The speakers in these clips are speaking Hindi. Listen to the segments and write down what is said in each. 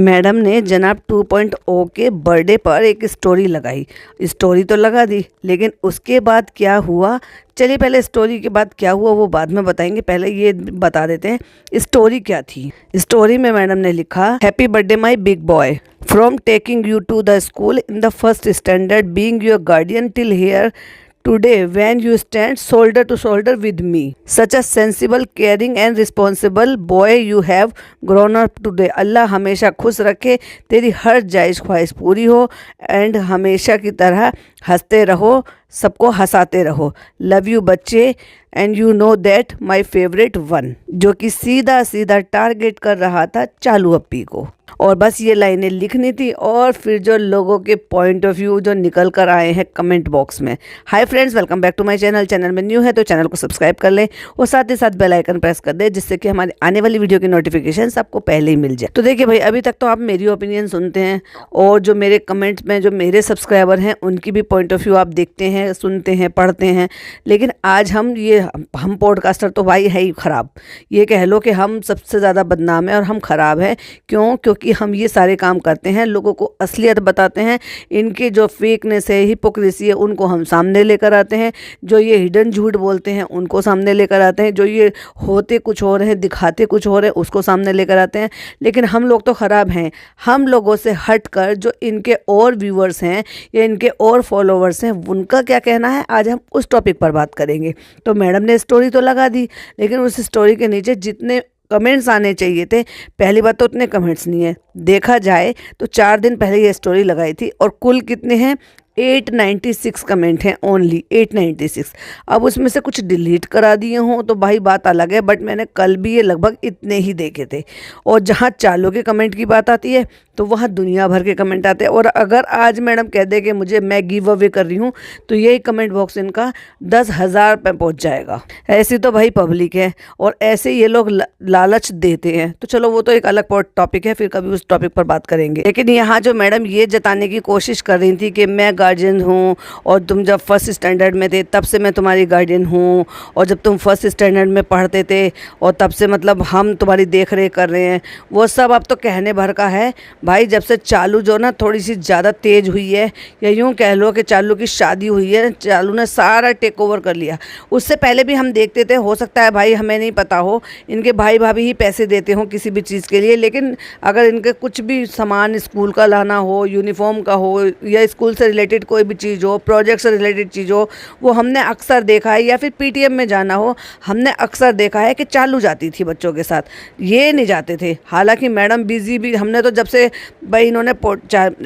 मैडम ने जनाब 2.0 के बर्थडे पर एक स्टोरी लगाई। स्टोरी तो लगा दी, लेकिन उसके बाद क्या हुआ, चलिए पहले स्टोरी के बाद क्या हुआ वो बाद में बताएंगे। पहले ये बता देते हैं स्टोरी क्या थी। स्टोरी में मैडम ने लिखा, happy birthday my big boy, from taking you to the school in the first standard, being your guardian till here today when you stand shoulder to shoulder with me, such a sensible, caring and responsible boy you have grown up today। अल्लाह हमेशा खुश रखे, तेरी हर जायज़ ख्वाहिश पूरी हो एंड हमेशा की तरह हंसते रहो, सबको हंसाते रहो। लव यू बच्चे and you know that my favourite one, जो कि सीधा सीधा टारगेट कर रहा था चालू अप्पी को। और बस ये लाइनें लिखनी थी और फिर जो लोगों के पॉइंट ऑफ व्यू जो निकल कर आए हैं कमेंट बॉक्स में। Hi friends, welcome back to my channel. Channel में न्यू है तो चैनल को सब्सक्राइब कर लें और साथ ही साथ बेल आइकन प्रेस कर दें, जिससे कि हमारे आने वाली वीडियो की नोटिफिकेशन आपको पहले ही मिल जाए। तो देखिए भाई, अभी तक तो आप मेरी ओपिनियन सुनते हैं और जो मेरे कमेंट्स में जो मेरे सब्सक्राइबर हैं उनकी भी पॉइंट ऑफ व्यू आप देखते हैं, सुनते हैं, पढ़ते हैं। लेकिन आज हम पॉडकास्टर तो भाई है ही ख़राब। ये कह लो कि हम सबसे ज़्यादा बदनाम है और हम ख़राब हैं। क्योंकि हम ये सारे काम करते हैं, लोगों को असलियत बताते हैं, इनके जो फेकनेस है, हिपोक्रेसी है, उनको हम सामने लेकर आते हैं। जो ये हिडन झूठ बोलते हैं उनको सामने लेकर आते हैं। जो ये होते कुछ और हैं, दिखाते कुछ और है, उसको सामने लेकर आते हैं। लेकिन हम लोग तो ख़राब हैं। हम लोगों से हटकर जो इनके और व्यूअर्स हैं या इनके और फॉलोवर्स हैं, उनका क्या कहना है, आज हम उस टॉपिक पर बात करेंगे। तो मैडम ने स्टोरी तो लगा दी, लेकिन उस स्टोरी के नीचे जितने कमेंट्स आने चाहिए थे, पहली बात तो उतने कमेंट्स नहीं है। देखा जाए तो 4 दिन पहले ये स्टोरी लगाई थी और कुल कितने हैं, 896 कमेंट हैं, ओनली 896। अब उसमें से कुछ डिलीट करा दिए हों तो भाई बात अलग है, बट मैंने कल भी ये लगभग इतने ही देखे थे। और जहाँ चालू के कमेंट की बात आती है तो वहाँ दुनिया भर के कमेंट आते हैं। और अगर आज मैडम कह दे कि मैं गिव अवे कर रही हूँ तो यही कमेंट बॉक्स इनका 10,000 पे पहुँच जाएगा। ऐसी तो भाई पब्लिक है और ऐसे ये लोग लालच देते हैं। तो चलो वो तो एक अलग टॉपिक है, फिर कभी उस टॉपिक पर बात करेंगे। लेकिन यहाँ जो मैडम ये जताने की कोशिश कर रही थी कि मैं गार्जियन हूँ और तुम जब फर्स्ट स्टैंडर्ड में थे तब से मैं तुम्हारी गार्जियन हूँ, और जब तुम फर्स्ट स्टैंडर्ड में पढ़ते थे और तब से मतलब हम तुम्हारी देख रेख कर रहे हैं, वो सब अब तो कहने भर का है भाई। जब से चालू जो ना थोड़ी सी ज़्यादा तेज हुई है, या यूँ कह लो कि चालू की शादी हुई है, चालू ने सारा टेक ओवर कर लिया। उससे पहले भी हम देखते थे, हो सकता है भाई हमें नहीं पता हो, इनके भाई भाभी ही पैसे देते हों किसी भी चीज़ के लिए। लेकिन अगर इनके कुछ भी सामान स्कूल का लाना हो, यूनिफॉर्म का हो, या स्कूल से रिलेटेड कोई भी चीज़ हो, प्रोजेक्ट से रिलेटेड चीज़ हो, वो हमने अक्सर देखा है। या फिर पीटीएम में जाना हो, हमने अक्सर देखा है कि चालू जाती थी बच्चों के साथ, ये नहीं जाते थे। हालांकि मैडम बिजी भी, हमने तो जब से भाई इन्होंने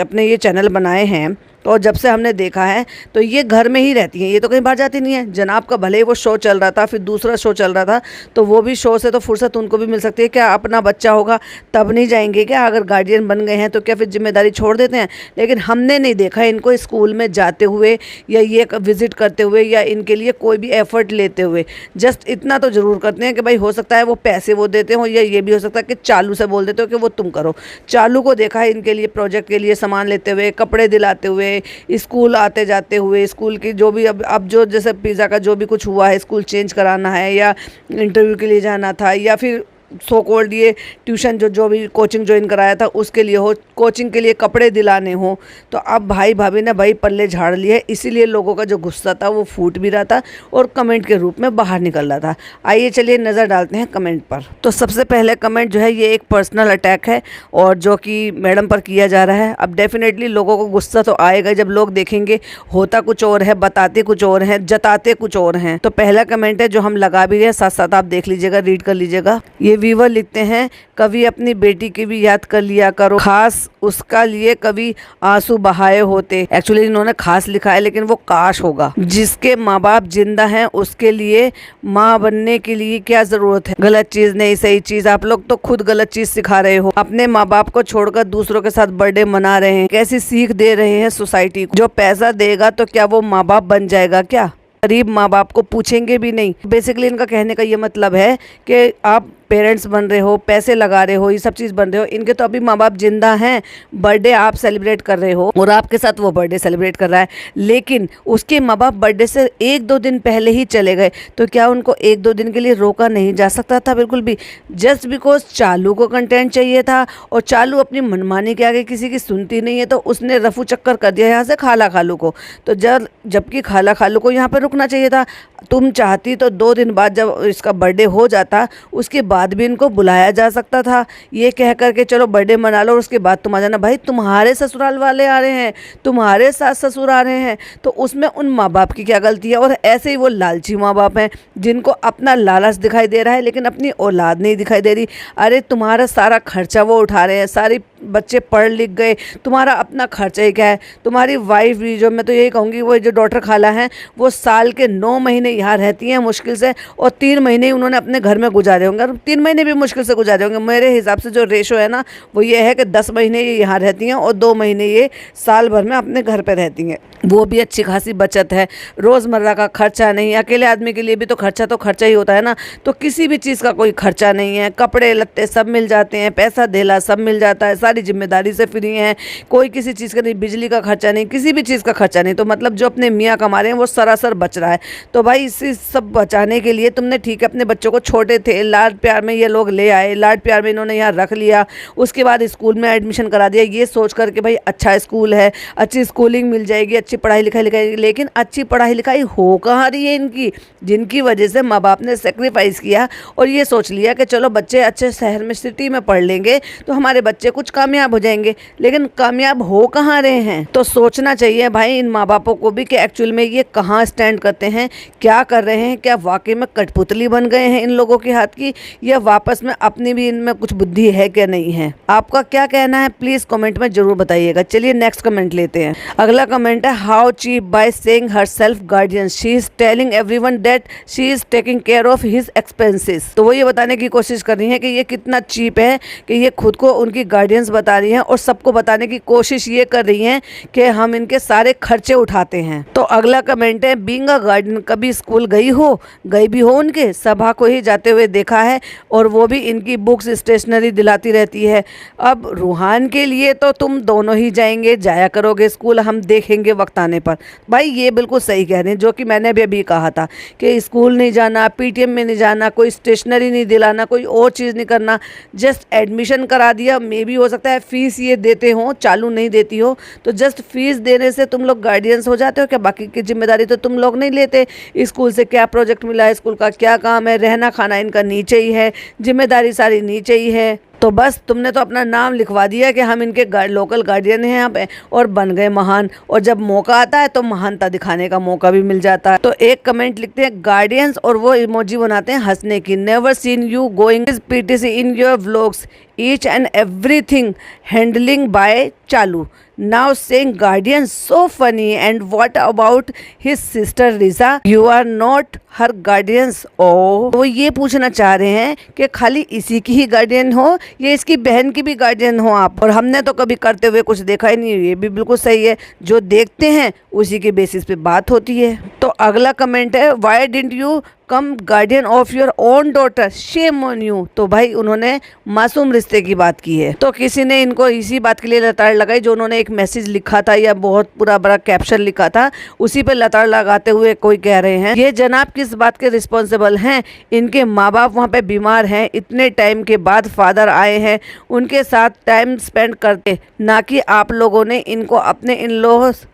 अपने ये चैनल बनाए हैं और जब से हमने देखा है तो ये घर में ही रहती हैं, ये तो कहीं बाहर जाती नहीं है। जनाब का भले ही वो शो चल रहा था, फिर दूसरा शो चल रहा था, तो वो भी शो से तो फुर्सत उनको भी मिल सकती है। क्या अपना बच्चा होगा तब नहीं जाएंगे क्या? अगर गार्जियन बन गए हैं तो क्या फिर जिम्मेदारी छोड़ देते हैं? लेकिन हमने नहीं देखा इनको स्कूल में जाते हुए या ये विज़िट करते हुए या इनके लिए कोई भी एफर्ट लेते हुए। जस्ट इतना तो ज़रूर करते हैं कि भाई हो सकता है वो पैसे वो देते हो, या ये भी हो सकता है कि चालू से बोल देते हो कि वो तुम करो। चालू को देखा है इनके लिए प्रोजेक्ट के लिए सामान लेते हुए, कपड़े दिलाते हुए, स्कूल आते जाते हुए, स्कूल की जो भी अब जो जैसे पिज़्ज़ा का जो भी कुछ हुआ है, स्कूल चेंज कराना है या इंटरव्यू के लिए जाना था, या फिर सो कॉल्ड ये ट्यूशन जो भी कोचिंग ज्वाइन कराया था उसके लिए हो, कोचिंग के लिए कपड़े दिलाने हो, तो अब भाई भाभी ने भाई पल्ले झाड़ लिए। इसीलिए लोगों का जो गुस्सा था वो फूट भी रहा था और कमेंट के रूप में बाहर निकल रहा था। आइए चलिए नज़र डालते हैं कमेंट पर। तो सबसे पहले कमेंट जो है ये एक पर्सनल अटैक है और जो कि मैडम पर किया जा रहा है। अब डेफिनेटली लोगों को गुस्सा तो आएगा जब लोग देखेंगे होता कुछ और है, बताते कुछ और हैं, जताते कुछ और हैं। तो पहला कमेंट है जो हम लगा भी रहे हैं, साथ साथ आप देख लीजिएगा, रीड कर लीजिएगा। ये व्यूअर लिखते हैं, कभी अपनी बेटी की भी याद कर लिया करो, खास उसका लिए कभी आंसू बहाए होते। एक्चुअली इन्होंने खास लिखा है लेकिन वो काश होगा। जिसके माँ बाप जिंदा हैं उसके लिए माँ बनने के लिए क्या जरूरत है? गलत चीज नहीं, सही चीज। आप लोग तो खुद गलत चीज सिखा रहे हो, अपने माँ बाप को छोड़कर दूसरों के साथ बर्थडे मना रहे हैं। कैसी सीख दे रहे हैं सोसाइटी को? जो पैसा देगा तो क्या वो माँ बाप बन जाएगा क्या? गरीब माँ बाप को पूछेंगे भी नहीं। बेसिकली इनका कहने का ये मतलब है कि आप पेरेंट्स बन रहे हो, पैसे लगा रहे हो, ये सब चीज़ बन रहे हो। इनके तो अभी माँ बाप जिंदा हैं, बर्थडे आप सेलिब्रेट कर रहे हो और आपके साथ वो बर्थडे सेलिब्रेट कर रहा है, लेकिन उसके माँ बाप बर्थडे से 1-2 दिन पहले ही चले गए, तो क्या उनको 1-2 दिन के लिए रोका नहीं जा सकता था? बिल्कुल भी। जस्ट बिकॉज चालू को कंटेंट चाहिए था और चालू अपनी मनमानी के आगे किसी की सुनती नहीं है, तो उसने रफू चक्कर कर दिया यहाँ से खाला खालू को। तो जबकि खाला खालू को यहाँ पर रुकना चाहिए था। तुम चाहती तो 2 दिन बाद जब इसका बर्थडे हो जाता, उसके बाद भी इनको बुलाया जा सकता था, ये कह करके चलो बर्थडे मना लो और उसके बाद तुम आ जाना। भाई तुम्हारे ससुराल वाले आ रहे हैं, तुम्हारे सास ससुर आ रहे हैं, तो उसमें उन माँ बाप की क्या गलती है? और ऐसे ही वो लालची माँ बाप हैं जिनको अपना लालच दिखाई दे रहा है लेकिन अपनी औलाद नहीं दिखाई दे रही। अरे तुम्हारा सारा खर्चा वो उठा रहे हैं, सारी बच्चे पढ़ लिख गए, तुम्हारा अपना खर्चा ही क्या है? तुम्हारी वाइफ भी, जो मैं तो यही कहूँगी, वो जो डॉटर खाला हैं, वो साल के 9 महीने यहाँ रहती हैं मुश्किल से, और 3 महीने ही उन्होंने अपने घर में गुजारे होंगे, और 3 महीने भी मुश्किल से गुजारे होंगे। मेरे हिसाब से जो रेशो है ना, वो ये है कि 10 महीने ये यहाँ रहती हैं और 2 महीने ये साल भर में अपने घर पर रहती हैं। वो भी अच्छी खासी बचत है, रोज़मर्रा का खर्चा नहीं। अकेले आदमी के लिए भी तो खर्चा ही होता है ना, तो किसी भी चीज़ का कोई खर्चा नहीं है, कपड़े लत्ते सब मिल जाते हैं, पैसा धेला सब मिल जाता है, सारी जिम्मेदारी से फ्री हैं, कोई किसी चीज़ का नहीं, बिजली का खर्चा नहीं, किसी भी चीज़ का खर्चा नहीं। तो मतलब जो अपने मियाँ कमा रहे हैं वो सरासर बच रहा है। तो भाई इसी सब बचाने के लिए तुमने, ठीक है, अपने बच्चों को, छोटे थे, लाड प्यार में ये लोग ले आए, लाड प्यार में इन्होंने यहाँ रख लिया, उसके बाद स्कूल में एडमिशन करा दिया, ये सोच कर के भाई अच्छा स्कूल है, अच्छी स्कूलिंग मिल जाएगी, अच्छी पढ़ाई लिखाई। लेकिन अच्छी पढ़ाई लिखाई हो कहाँ रही है इनकी, जिनकी वजह से माँ बाप ने सेक्रीफाइस किया और ये सोच लिया कि चलो बच्चे अच्छे शहर में, सिटी में पढ़ लेंगे तो हमारे बच्चे कुछ कामयाब हो जाएंगे। लेकिन कामयाब हो कहाँ रहे हैं? तो सोचना चाहिए भाई इन माँ बापों को भी कि एक्चुअल में ये कहाँ स्टैंड करते हैं, क्या कर रहे हैं, क्या वाकई में कठपुतली बन गए हैं इन लोगों के हाथ की, या वापस में अपनी भी इनमें कुछ बुद्धि है क्या नहीं है? आपका क्या कहना है प्लीज़ कमेंट में जरूर बताइएगा। चलिए नेक्स्ट कमेंट लेते हैं। अगला कमेंट है, how cheap by saying herself guardian, she is telling everyone that she is taking care of his expenses. तो वो ये बताने की कोशिश कर रही हैं कि ये कितना चीप है कि ये खुद को उनकी गार्डियंस बता रही हैं और सबको बताने की कोशिश ये कर रही हैं कि हम इनके सारे खर्चे उठाते हैं। तो अगला कमेंट है, बीइंग अ गार्डियन, कभी स्कूल गई भी हो उनके, सभा को ही जाते हुए देखा है और वो भी इनकी बुक्स स्टेशनरी दिलाती रहती है। अब रूहान के लिए तो तुम दोनों ही जाया करोगे स्कूल, हम देखेंगे वक्त आने पर। भाई ये बिल्कुल सही कह रहे हैं, जो कि मैंने भी अभी कहा था कि स्कूल नहीं जाना, पीटीएम में नहीं जाना, कोई स्टेशनरी नहीं दिलाना, कोई और चीज़ नहीं करना, जस्ट एडमिशन करा दिया। मे भी हो सकता है फीस ये देते हो, चालू नहीं देती हो, तो जस्ट फीस देने से तुम लोग गार्डियंस हो जाते हो क्या? बाकी की जिम्मेदारी तो तुम लोग नहीं लेते। स्कूल से क्या प्रोजेक्ट मिला है, स्कूल का क्या काम है, रहना खाना इनका नीचे ही है, जिम्मेदारी सारी नीचे ही है। तो बस तुमने तो अपना नाम लिखवा दिया कि हम इनके लोकल गार्डियन हैं यहाँ पे, और बन गए महान। और जब मौका आता है तो महानता दिखाने का मौका भी मिल जाता है। तो एक कमेंट लिखते हैं गार्डियंस और वो इमोजी बनाते हैं हंसने की, never seen you going PTC in your vlogs, each and everything handling by चालू, now saying guardian so funny, and what about his sister Riza, you are not her guardians. ओ, वो ये पूछना चाह रहे हैं कि खाली इसी की ही गार्डियन हो या इसकी बहन की भी गार्डियन हो आप? और हमने तो कभी करते हुए कुछ देखा ही नहीं। ये भी बिल्कुल सही है, जो देखते हैं उसी के बेसिस पे बात होती है। तो अगला कमेंट है, why didn't you come guardian of your own daughter, shame on you. तो भाई उन्होंने मासूम रिश्ते की बात की है। तो किसी ने इनको इसी बात के लिए लताड़ लगाई, जो उन्होंने एक मैसेज लिखा था या बहुत पूरा बड़ा कैप्शन लिखा था, उसी पे लताड़ लगाते हुए कोई कह रहे हैं, ये जनाब किस बात के रिस्पॉन्सिबल हैं? इनके माँ बाप वहाँ पे बीमार हैं, इतने टाइम के बाद फादर आए हैं, उनके साथ टाइम स्पेंड करते, ना कि आप लोगों ने इनको अपने इन लॉज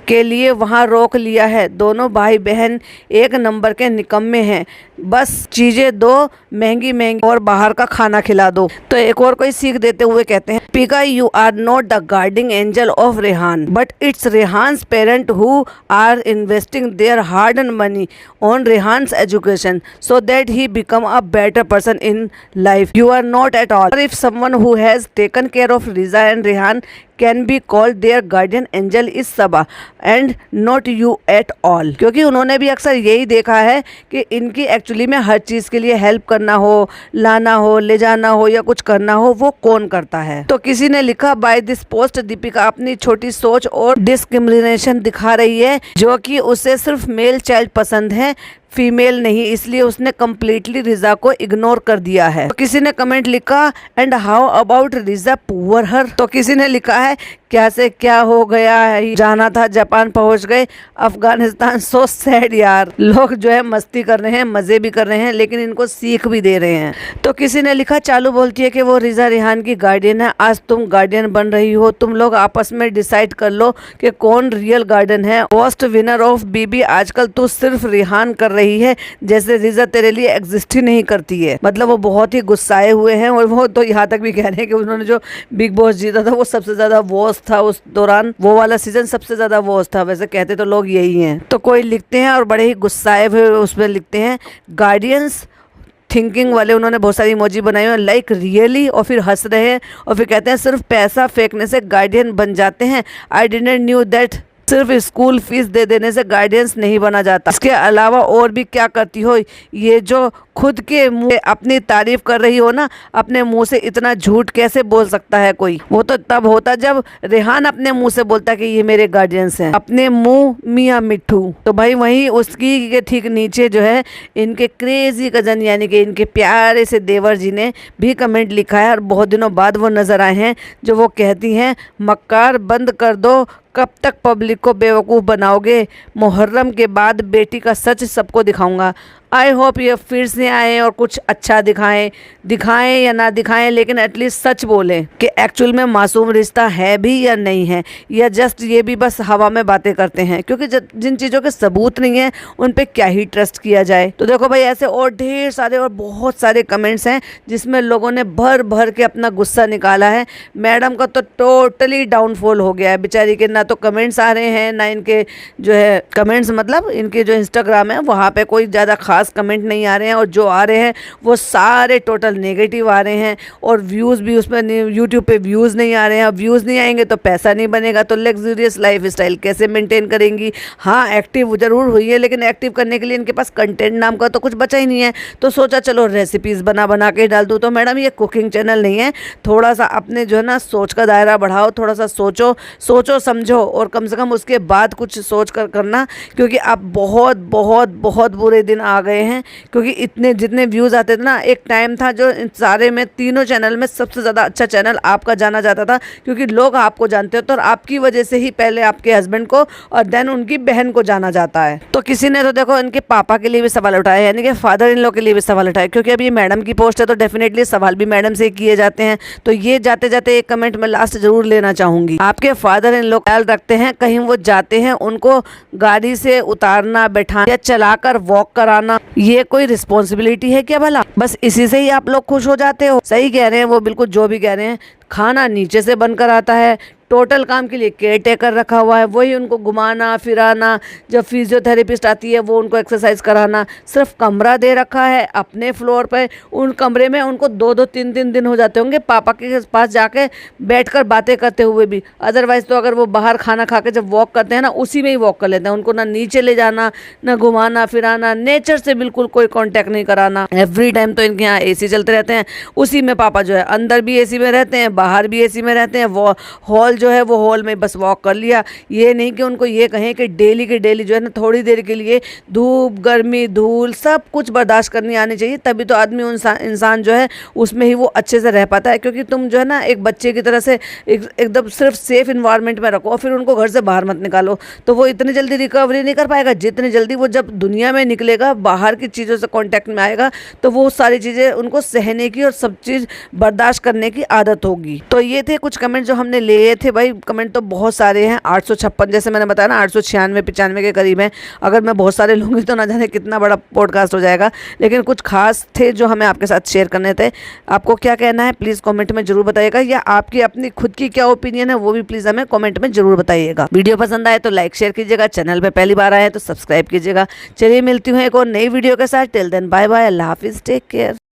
के लिए वहाँ रोक लिया है। दोनों भाई बहन एक नंबर के निकम्मे हैं, बस चीज़ें दो महंगी महंगी और बाहर का खाना खिला दो। तो एक और कोई सीख देते हुए कहते हैं, पिका you are not the guarding angel of Rehan, but it's Rehan's parent who are investing their hard and money on Rehan's education so that he become a better person in life. You are not at all. If someone who has taken care of Riza and Rehan can be called their guardian angel is Saba and not you at all. क्योंकि उन्होंने भी अक्सर यही देखा है कि इनकी एक्चुअली में हर चीज़ के लिए हेल्प करना हो, लाना हो, ले जाना हो या कुछ करना हो, वो कौन करता है। तो किसी ने लिखा, बाय दिस पोस्ट दीपिका अपनी छोटी सोच और डिस्क्रिमिनेशन दिखा रही है, जो कि उसे सिर्फ मेल चाइल्ड पसंद है, फीमेल नहीं, इसलिए उसने कम्प्लीटली रिजा को इग्नोर कर दिया है। तो किसी ने कमेंट लिखा, and how about Riza poor her. तो किसी ने लिखा है, क्या से क्या हो गया है, जाना था जापान पहुंच गए, अफगानिस्तान सो सैड यार। लोग जो है मस्ती कर रहे हैं, मजे भी कर रहे हैं, लेकिन इनको सीख भी दे रहे हैं। तो किसी ने लिखा, चालू बोलती है कि वो रिजा रिहान की गार्डियन है, आज तुम गार्डियन बन रही हो, तुम लोग आपस में डिसाइड कर लो कि कौन रियल गार्डियन है। फर्स्ट विनर ऑफ बीबी, आजकल तू सिर्फ रिहान कर रही है, जैसे रिजा तेरे लिए एग्जिस्ट ही नहीं करती है। मतलब वो बहुत ही गुस्साए हुए हैं, और वो तो यहाँ तक भी कह रहे हैं कि उन्होंने जो बिग बॉस जीता था वो सबसे ज्यादा वॉस था उस दौरान, वो वाला सीजन सबसे ज्यादा वॉस था। वैसे कहते तो लोग यही हैं। तो कोई लिखते हैं और बड़े ही गुस्साए हुए उसमें लिखते हैं, गार्डियंस थिंकिंग वाले, उन्होंने बहुत सारी इमोजी बनाई है लाइक रियली, और फिर हंस रहे हैं, और फिर कहते हैं सिर्फ पैसा फेंकने से गार्डियन बन जाते हैं, आई डिडंट न्यू दैट, सिर्फ स्कूल फीस दे देने से गार्डियंस नहीं बना जाता। इसके अलावा और भी क्या करती हो, ये जो खुद के मुंह अपनी तारीफ कर रही हो ना, अपने मुंह से इतना झूठ कैसे बोल सकता है कोई। वो तो तब होता जब रेहान अपने मुंह से बोलता कि ये मेरे गार्डियंस हैं, अपने मुंह मियाँ मिट्ठू। तो भाई वहीं उसकी के ठीक नीचे जो है इनके क्रेजी कजन यानी कि इनके प्यारे से देवर जी ने भी कमेंट लिखा है, और बहुत दिनों बाद वो नजर आए हैं, जो वो कहती हैं, मक्कार बंद कर दो, कब तक पब्लिक को बेवकूफ़ बनाओगे, मुहर्रम के बाद बेटी का सच सबको दिखाऊंगा। आई होप ये फिर से आए और कुछ अच्छा दिखाएं या ना दिखाएं, लेकिन एटलीस्ट सच बोलें कि एक्चुअल में मासूम रिश्ता है भी या नहीं है, या जस्ट ये भी बस हवा में बातें करते हैं, क्योंकि जिन चीज़ों के सबूत नहीं है उन पे क्या ही ट्रस्ट किया जाए। तो देखो भाई, ऐसे और ढेर सारे और बहुत सारे कमेंट्स हैं जिसमें लोगों ने भर भर के अपना गुस्सा निकाला है। मैडम का तो टोटली डाउनफॉल हो गया है बेचारी के, ना तो कमेंट्स आ रहे हैं, ना इनके जो है कमेंट्स मतलब इनके जो इंस्टाग्राम है वहाँ पे कोई ज़्यादा खास कमेंट नहीं आ रहे हैं, और जो आ रहे हैं वो सारे टोटल नेगेटिव आ रहे हैं, और व्यूज़ भी उसमें यूट्यूब पे व्यूज़ नहीं आ रहे हैं। अब व्यूज़ नहीं आएंगे तो पैसा नहीं बनेगा, तो लग्जरियस लाइफ स्टाइल कैसे मेंटेन करेंगी। हाँ, एक्टिव ज़रूर हुई है, लेकिन एक्टिव करने के लिए इनके पास कंटेंट नाम का तो कुछ बचा ही नहीं है। तो सोचा चलो रेसिपीज़ बना के डाल दूँ। तो मैडम ये कुकिंग चैनल नहीं है, थोड़ा सा अपने जो है ना सोच का दायरा बढ़ाओ, थोड़ा सा सोचो समझो, और कम से कम उसके बाद कुछ सोच कर करना, क्योंकि अब बहुत बहुत बहुत बुरे दिन आ गए हैं। क्योंकि इतने जितने व्यूज़ आते थे ना, एक टाइम था जो इन सारे में तीनों चैनल में सबसे ज़्यादा अच्छा चैनल आपका जाना जाता था, क्योंकि लोग आपको जानते हो, तो आपकी वजह से ही पहले आपके हस्बैंड को और देन उनकी बहन को जाना जाता है। तो किसी ने तो देखो इनके पापा के लिए भी सवाल उठाया, यानी कि फादर इन लॉ के लिए भी सवाल उठाया, क्योंकि अब ये मैडम की पोस्ट है तो डेफिनेटली सवाल भी मैडम से किए जाते हैं। तो ये जाते जाते एक कमेंट में लास्ट जरूर लेना चाहूंगी, आपके फादर इन लॉ ख्याल रखते हैं, कहीं वो जाते हैं उनको गाड़ी से उतारना, बैठाना या चलाकर वॉक कराना, ये कोई रिस्पॉन्सिबिलिटी है क्या भला? बस इसी से ही आप लोग खुश हो जाते हो? सही कह रहे हैं वो, बिल्कुल जो भी कह रहे हैं। खाना नीचे से बनकर आता है, टोटल काम के लिए केयर टेकर रखा हुआ है, वही उनको घुमाना फिराना, जब फिजियोथेरेपिस्ट आती है वो उनको एक्सरसाइज कराना, सिर्फ कमरा दे रखा है अपने फ्लोर पे, उन कमरे में उनको 2-2 3 दिन हो जाते होंगे पापा के पास जाके बैठकर बातें करते हुए भी। अदरवाइज तो अगर वो बाहर खाना खा के जब वॉक करते हैं ना, उसी में ही वॉक कर लेते हैं, उनको ना नीचे ले जाना, ना घुमाना फिराना, नेचर से बिल्कुल कोई कॉन्टैक्ट नहीं कराना। एवरी टाइम तो इनके यहाँ AC चलते रहते हैं, उसी में पापा जो है अंदर भी AC में रहते हैं, बाहर भी AC में रहते हैं, वो हॉल जो है वो हॉल में बस वॉक कर लिया। ये नहीं कि उनको ये कहें कि डेली के डेली जो है ना थोड़ी देर के लिए धूप गर्मी धूल सब कुछ बर्दाश्त करनी आनी चाहिए, तभी तो आदमी इंसान जो है उसमें ही वो अच्छे से रह पाता है। क्योंकि तुम जो है ना एक बच्चे की तरह से एकदम सिर्फ सेफ इन्वायरमेंट में रखो और फिर उनको घर से बाहर मत निकालो, तो वो इतनी जल्दी रिकवरी नहीं कर पाएगा। जितनी जल्दी वो जब दुनिया में निकलेगा, बाहर की चीज़ों से कॉन्टैक्ट में आएगा, तो वो सारी चीज़ें उनको सहने की और सब चीज़ बर्दाश्त करने की आदत होगी। तो ये थे कुछ कमेंट जो हमने लिए थे। भाई कमेंट तो बहुत सारे हैं, 856 जैसे मैंने बताया ना, 896-95 के करीब हैं। अगर मैं बहुत सारे लूँगी तो ना जाने कितना बड़ा पॉडकास्ट हो जाएगा, लेकिन कुछ खास थे जो हमें आपके साथ शेयर करने थे। आपको क्या कहना है प्लीज़ कमेंट में जरूर बताइएगा, या आपकी अपनी खुद की क्या ओपिनियन है वो भी प्लीज़ हमें कमेंट में जरूर बताइएगा। वीडियो पसंद आए तो लाइक शेयर कीजिएगा, चैनल पे पहली बार आए तो सब्सक्राइब कीजिएगा। चलिए मिलती हूँ एक और नई वीडियो के साथ। टिल देन बाय बाय, अल्लाह हाफिज़, टेक केयर।